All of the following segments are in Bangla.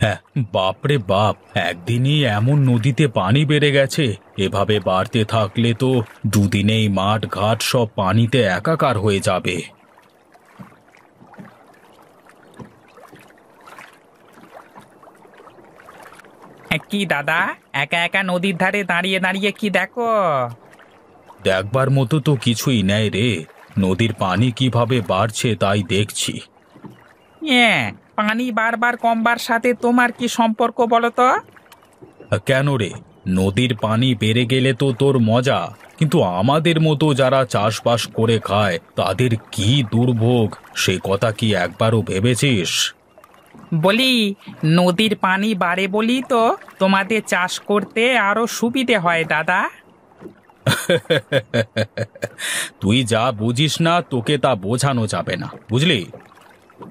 হ্যাঁ, বাপরে বাপ, একদিনই এমন নদীতে পানি বেড়ে গেছে। এভাবে বাড়তে থাকলে তো দুদিনেই মাঠ ঘাট সব পানিতে একাকার হয়ে যাবে। কি দাদা, একা একা নদীর ধারে দাঁড়িয়ে দাঁড়িয়ে কি দেখো? দেখবার মতো তো কিছুই নেই রে। নদীর পানি কিভাবে বাড়ছে তাই দেখছি। হ্যাঁ, পানি বারবার কমবার সাথে তোমার কি সম্পর্ক বলো তো? কেন রে? নদীর পানি বেড়ে গেলে তো তোর মজা, কিন্তু আমাদের মতো যারা চাষবাস করে খায় তাদের কি দুর্ভোগ, সে কথা কি একবারও ভেবেছিস? বলি, নদীর পানি বাড়ে বলি তো তোমাদের চাষ করতে আরো সুবিধে হয় দাদা। তুই যা বুঝিস না তোকে তা বোঝানো যাবে না, বুঝলি?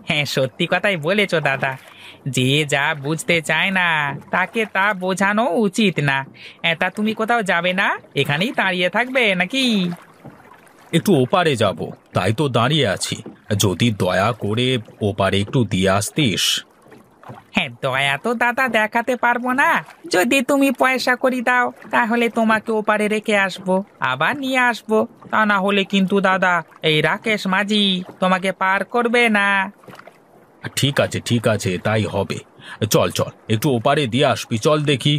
হ্যাঁ, সত্যি কথাই বলেছো দাদা। যে যা বুঝতে চায় না তাকে তা বোঝানো উচিত না। তা তুমি কোথাও যাবে না? এখানেই দাঁড়িয়ে থাকবে নাকি? একটু ওপারে যাব, তাই তো দাঁড়িয়ে আছি। যদি দয়া করে ওপারে একটু দিয়ে আসতিস। হ্যাঁ, দয়া তো দাদা দেখাতে পারবো না। যদি তুমি পয়সা করি দাও তাহলে তোমাকে ওপারে রেখে আসবো, আবার নিয়ে আসবো। তা না হলে কিন্তু দাদা, এই রাকেশ মাঝি তোমাকে পার করবে না। ঠিক আছে ঠিক আছে, তাই হবে। চল চল, একটু ওপারে দিয়ে আসবি, চল দেখি।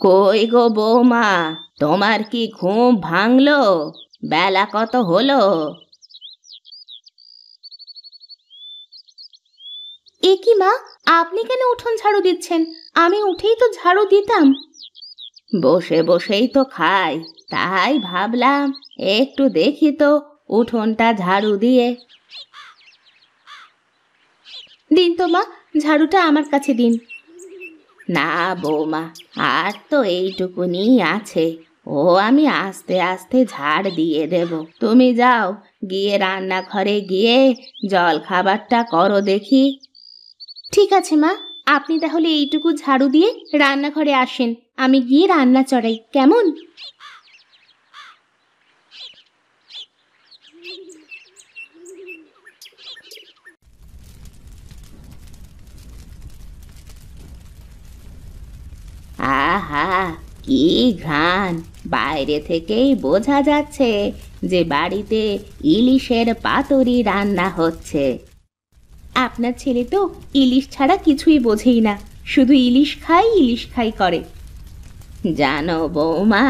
কই গো বৌমা, তোমার কি ঘুম ভাঙলো? বেলা কত হলো? এ কি মা, আপনি কেন উঠোন ঝাড়ু দিচ্ছেন? আমি উঠেই তো ঝাড়ু দিতাম। বসে বসেই তো খাই, তাই ভাবলাম একটু দেখি তো উঠোনটা ঝাড়ু দিয়ে। দিন তো মা, ঝাড়ুটা আমার কাছে দিন। না বৌমা, আর তো এইটুকুনি আছে, ও আমি আস্তে আস্তে ঝাড় দিয়ে দেব। তুমি যাও, গিয়ে রান্নাঘরে গিয়ে জল খাবারটা করো দেখি। ঠিক আছে মা, আপনি তাহলে এইটুকু ঝাড়ু দিয়ে রান্নাঘরে আসেন, আমি গিয়ে রান্না চড়াই, কেমন? আহা, কি ঘ্রাণ! বাইরে থেকেই বোঝা যাচ্ছে যে বাড়িতে ইলিশের পাতুরি রান্না হচ্ছে। আপনার ছেলে তো ইলিশ ছাড়া কিছুই বোঝেই না, শুধু ইলিশ খাই করে। জানো বৌমা,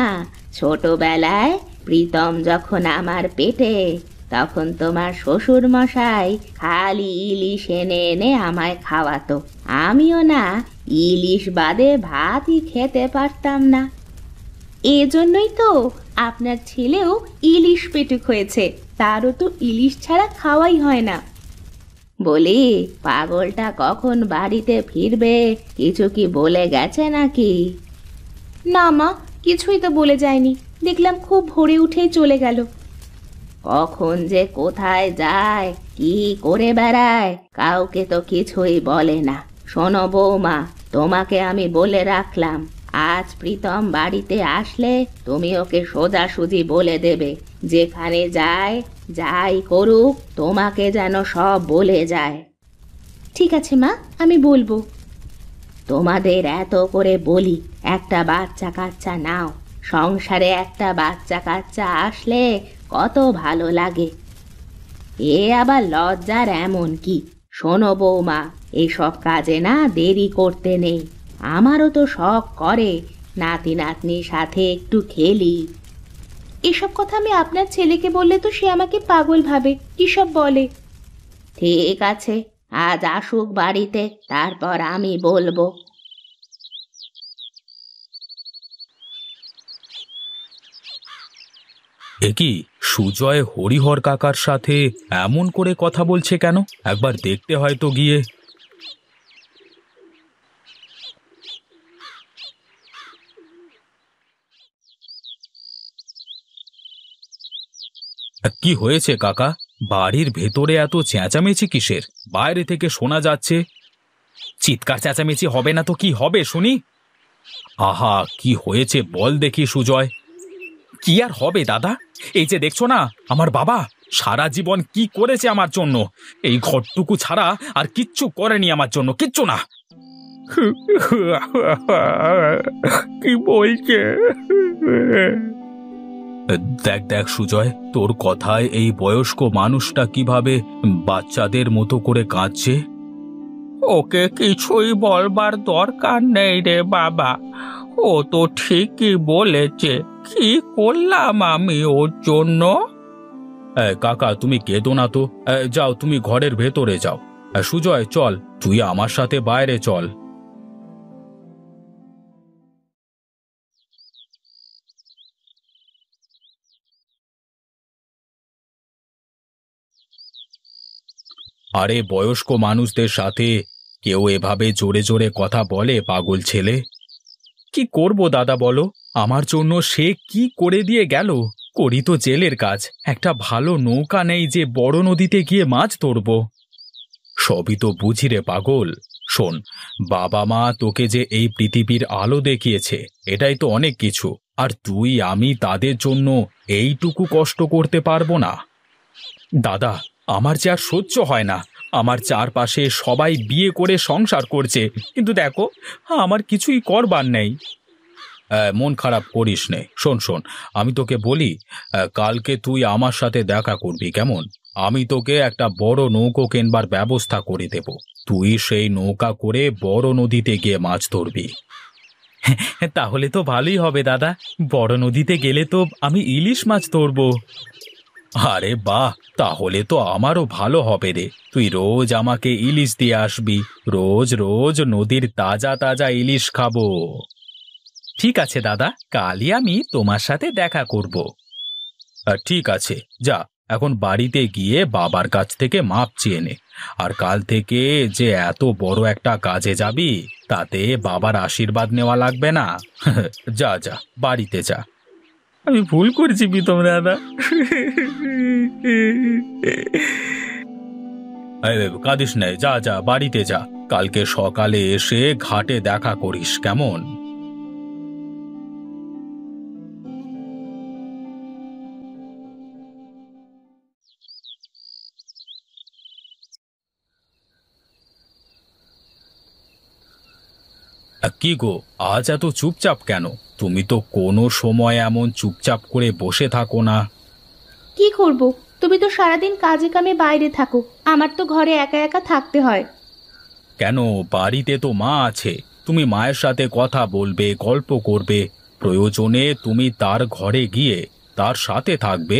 ছোটবেলায় প্রীতম যখন আমার পেটে, তখন তোমার শ্বশুর মশাই খালি ইলিশ এনে এনে আমায় খাওয়াতো। আমিও না ইলিশ বাদে ভাতই খেতে পারতাম না। এজন্যই তো আপনার ছেলেও ইলিশ পেটুক হয়েছে, তারও তো ইলিশ ছাড়া খাওয়াই হয় না। বলি, পাগলটা কখন বাড়িতে ফিরবে, কিছু কি বলে গেছে নাকি? না মা, কিছুই তো বলে যায়নি, দেখলাম খুব ভোরে উঠেই চলে গেল। কখন যে কোথায় যায়, কি করে বেড়ায়, কাউকে তো কিছুই বলে না। শোনো বৌমা, তোমাকে আমি বলে রাখলাম, আজ প্রীতম বাড়িতে আসলে তুমি ওকে সোজাসুজি বলে দেবে, যেখানে যায় যাই করুক তোমাকে যেন সব বলে যায়। ঠিক আছে মা, আমি বলবো। তোমাদের এত করে বলি, একটা বাচ্চা কাচ্চা নাও, সংসারে একটা বাচ্চা কাচ্চা আসলে কত ভালো লাগে। এ আবার লজ্জার এমন কি? শোনো বৌমা, এসব কাজে না দেরি করতে নেই। আমারও তো শখ করে নাতি নাতনির সাথে একটু খেলি। এসব কথা আমি আপনার ছেলেকে বললে তো সে আমাকে পাগল ভাবে, কি সব বলে। ঠিক আছে, আজ আসুক বাড়িতে, তারপর আমি বলবো। এ কি, সুজয় হরিহর কাকার সাথে এমন করে কথা বলছে কেন? একবার দেখতে হয় তো গিয়ে। কি হয়েছে কাকা? বাড়ির ভেতরে এত চেঁচামেচি কিসের? বাইরে থেকে শোনা যাচ্ছে। চিৎকার চেঁচামেচি হবে না তো কি হবে শুনি? আহা, কি হয়েছে বল দেখি সুজয়। কি আর হবে দাদা, এই যে দেখছো না আমার বাবা সারা জীবন কি করেছে আমার জন্য, এই ঘরটুকু ছাড়া আর কিচ্ছু করেনি আমার জন্য, কিচ্ছু না। কি বলছে? দেখ দেখ সুজয়, তোর কথায় এই বয়স্ক মানুষটা কিভাবে বাচ্চাদের মতো করে কাঁদছে। ওকে কিছুই বলবার দরকার নেই রে বাবা, ও তো ঠিকই বলেছে। কি করলাম আমি ওর জন্য? কাকা তুমি কেঁদো না তো, যাও তুমি ঘরের ভেতরে যাও। সুজয় চল, তুই আমার সাথে বাইরে চল। আরে বয়স্ক মানুষদের সাথে কেউ এভাবে জোরে জোরে কথা বলে পাগল ছেলে? কি করব দাদা বলো, আমার জন্য সে কি করে দিয়ে গেল। করি তো জেলের কাজ, একটা ভালো নৌকা নেই যে বড় নদীতে গিয়ে মাছ ধরব। সবই তো বুঝি রে পাগল। শোন, বাবা মা তোকে যে এই পৃথিবীর আলো দেখিয়েছে এটাই তো অনেক কিছু, আর তুই আমি তাদের জন্য এইটুকু কষ্ট করতে পারবো না? দাদা, আমার যে আর সহ্য হয় না। আমার চারপাশে সবাই বিয়ে করে সংসার করছে, কিন্তু দেখো আমার কিছুই করবার নেই। মন খারাপ করিস নে। শোন শোন, আমি তোকে বলি, কালকে তুই আমার সাথে দেখা করবি কেমন? আমি তোকে একটা বড় নৌকো কেনবার ব্যবস্থা করে দেব। তুই সেই নৌকা করে বড় নদীতে গিয়ে মাছ ধরবি। তাহলে তো ভালোই হবে দাদা, বড় নদীতে গেলে তো আমি ইলিশ মাছ ধরবো। আরে বাহ, তাহলে তো আমারও ভালো হবে রে। তুই রোজ আমাকে ইলিশ দিয়ে আসবি, রোজ রোজ নদীর তাজা তাজা ইলিশ খাবো। ঠিক আছে দাদা, কালই আমি তোমার সাথে দেখা করব। ঠিক আছে, যা এখন বাড়িতে গিয়ে বাবার কাছ থেকে মাপ চেয়ে নে। আর কাল থেকে যে এত বড় একটা কাজে যাবি, তাতে বাবার আশীর্বাদ নেওয়া লাগবে না। যা যা, বাড়িতে যা। আমি ভুল করেছি প্রীতম দাদা। কাঁদিস নে, যা যা বাড়িতে যা। কালকে সকালে এসে ঘাটে দেখা করিস কেমন? কি গো, আজ এত চুপচাপ কেন? তুমি তো কোনো সময় এমন চুপচাপ করে বসে থাকো না। কি করব? তুমি তো সারাদিন কাজে কামে বাইরে থাকো, আমার তো ঘরে একা একা থাকতে হয়। কেন, বাড়িতে তো মা আছে। তুমি মায়ের সাথে কথা বলবে, গল্প করবে, প্রয়োজনে তুমি তার ঘরে গিয়ে তার সাথে থাকবে।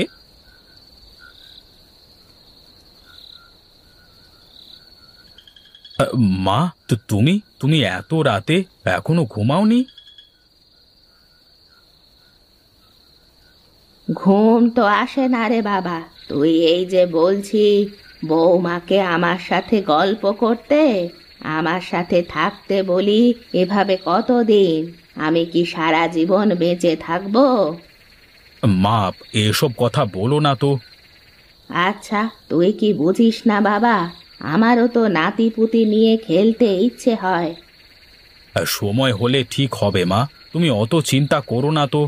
মা, তো তুমি তুমি এত রাতে এখনো ঘুমাওনি? ঘুম তো আসে না রে বাবা। তুই এই যে বলছি বৌমাকে আমার সাথে গল্প করতে, আমার সাথে থাকতে বলি, এভাবে কতদিন? আমি কি সারা জীবন বেঁচে থাকবো? মা, এসব কথা বলো না তো। আচ্ছা, তুই কি বুঝিস না বাবা? আমারও তো নাতি পুতি নিয়ে খেলতে ইচ্ছে হয়। সময় হলে ঠিক হবে মা, তুমি অত চিন্তা করো না তো।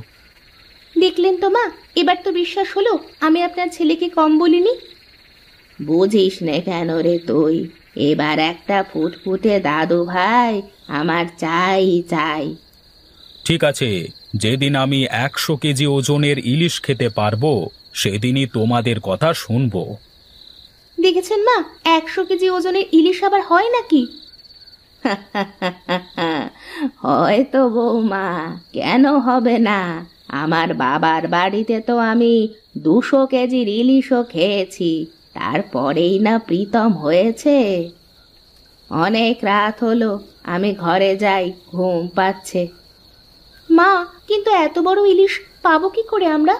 দেখলেন তো মা, এবার তো বিশ্বাস হলো আমি আপনার ছেলেকে কম বলিনি। বুঝিস নে কেন রে তুই? এবার একটা ফুটফুটে দাদু ভাই আমার চাই চাই। ঠিক আছে, যেদিন আমি 100 কেজি ওজনের ইলিশ খেতে পারবো সেদিনই তোমাদের কথা শুনবো। দেখেছেন মা, 100 কেজি ওজনের ইলিশ আবার হয় নাকি? হয়তো বৌমা, কেন হবে না? আমার বাবার বাড়িতে তো আমি 200 কেজির ইলিশও খেয়েছি, তারপরেই না প্রীতম হয়েছে। অনেক রাত হলো, আমি ঘরে যাই, ঘুম পাচ্ছে। মা, কিন্তু এত বড় ইলিশ পাবো কি করে আমরা?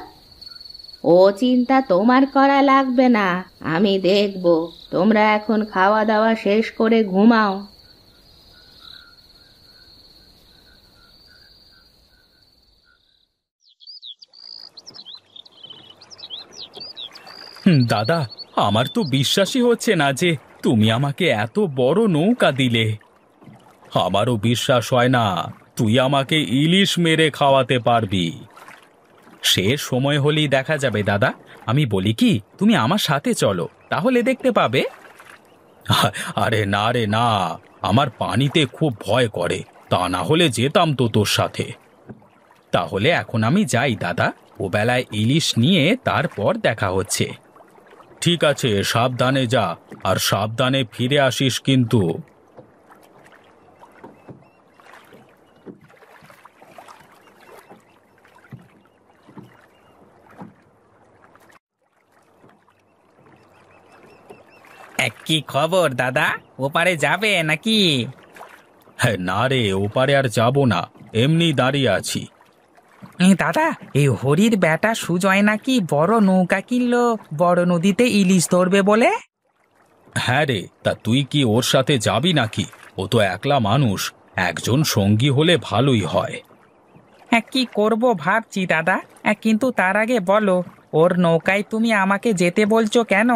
ও চিন্তা তোমার করা লাগবে না, আমি দেখব। তোমরা এখন খাওয়া দাওয়া শেষ করে ঘুমাও। দাদা, আমার তো বিশ্বাসই হচ্ছে না যে তুমি আমাকে এত বড় নৌকা দিলে। আমারও বিশ্বাস হয় না তুই আমাকে ইলিশ মেরে খাওয়াতে পারবি। সে সময় হলেই দেখা যাবে দাদা। আমি বলি কি, তুমি আমার সাথে চলো, তাহলে দেখতে পাবে। আরে না রে না, আমার পানিতে খুব ভয় করে, তা না হলে যেতাম তো তোর সাথে। তাহলে এখন আমি যাই দাদা, ও বেলায় ইলিশ নিয়ে তারপর দেখা হচ্ছে। ঠিক আছে, সাবধানে যা, আর সাবধানে ফিরে আসিস কিন্তু। কি খবর দাদা, ওপারে যাবে নাকি? হ্যাঁ না রে, ওপারে আর যাব না, এমনি দাঁড়িয়ে আছি। দাদা, এই হরির বেটা সুজয় নাকি বড় নৌকা কিনলো, বড় নদীতে ইলিশ ধরবে বলে। হ্যাঁ রে, তা তুই কি ওর সাথে যাবি নাকি? ও তো একলা মানুষ, একজন সঙ্গী হলে ভালোই হয়। কি করব ভাবছি দাদা, কিন্তু তার আগে বলো, ওর নৌকায় তুমি আমাকে যেতে বলছো কেন?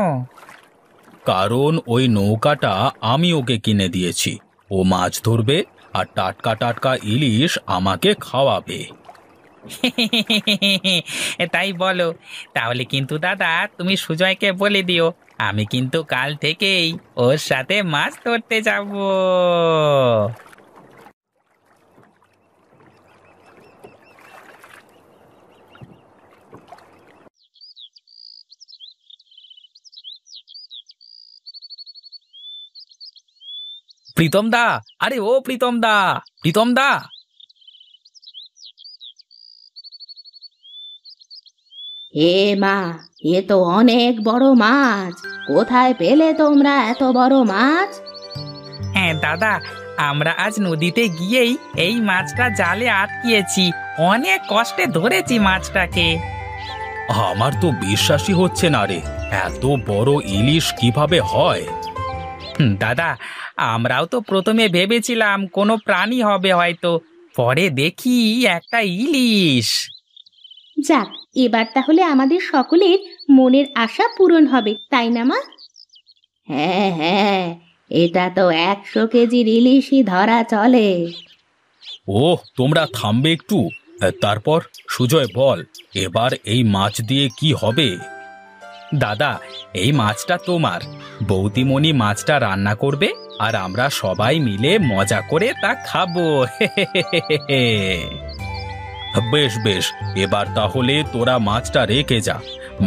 কারণ ওই নৌকাটা আমি ওকে কিনে দিয়েছি। ও মাছ ধরবে আর টাটকা টাটকা ইলিশ আমাকে খাওয়াবে। তাই বলো? তাহলে কিন্তু দাদা তুমি সুজয়কে বলে দিও, আমি কিন্তু কাল থেকেই ওর সাথে মাছ ধরতে যাব। প্রীতম দা, আরে ও প্রীতম দা, প্রীতম দা। হে মা, এ তো অনেক বড় মাছ। কোথায় পেলে তোমরা এত বড় মাছ? হ্যাঁ দাদা, আমরা আজ নদীতে গিয়েই এই মাছটা জালে আটকিয়েছি, অনেক কষ্টে ধরেছি মাছটাকে। আমার তো বিশ্বাসই হচ্ছে না রে, এত বড় ইলিশ কিভাবে হয়? দাদা, আমরাও তো প্রথমে ভেবেছিলাম কোনো প্রাণী হবে হয়তো, পরে দেখি একটা ইলিশ। যাক, এবার তাহলে আমাদের সকলের মনের আশা পূরণ হবে, তাই না মা? হ্যাঁ হ্যাঁ, এটা তো 100 কেজির ইলিশই ধরা চলে। ওহ, তোমরা থামবে একটু। তারপর সুজয় বল, এবার এই মাছ দিয়ে কি হবে? দাদা, এই মাছটা তোমার, বৌদিমণি মাছটা রান্না করবে, আর আমরা সবাই মিলে মজা করে তা খাবো। বেশ বেশ, এবার তাহলে তোরা মাছটা রেখে যা,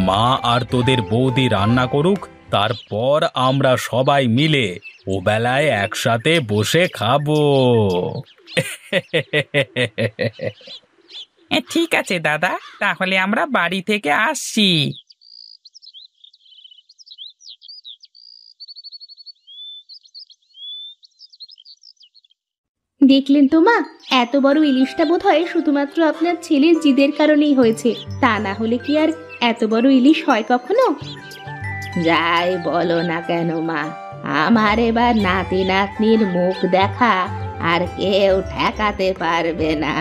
মা আর তোদের বৌদি রান্না করুক, তারপর আমরা সবাই মিলে ও বেলায় একসাথে বসে খাবো। ঠিক আছে দাদা, তাহলে আমরা বাড়ি থেকে আসছি। দেখলেন তো মা, এত বড় ইলিশটা বোধহয় শুধুমাত্র আপনার ছেলের জিদের কারণেই হয়েছে, তা না হলে কি আর এত বড় ইলিশ হয় কখনো? যাই বলো না কেন মা, আমার এবার নাতি নাতনির মুখ দেখা আর কেউ ঠেকাতে পারবে না।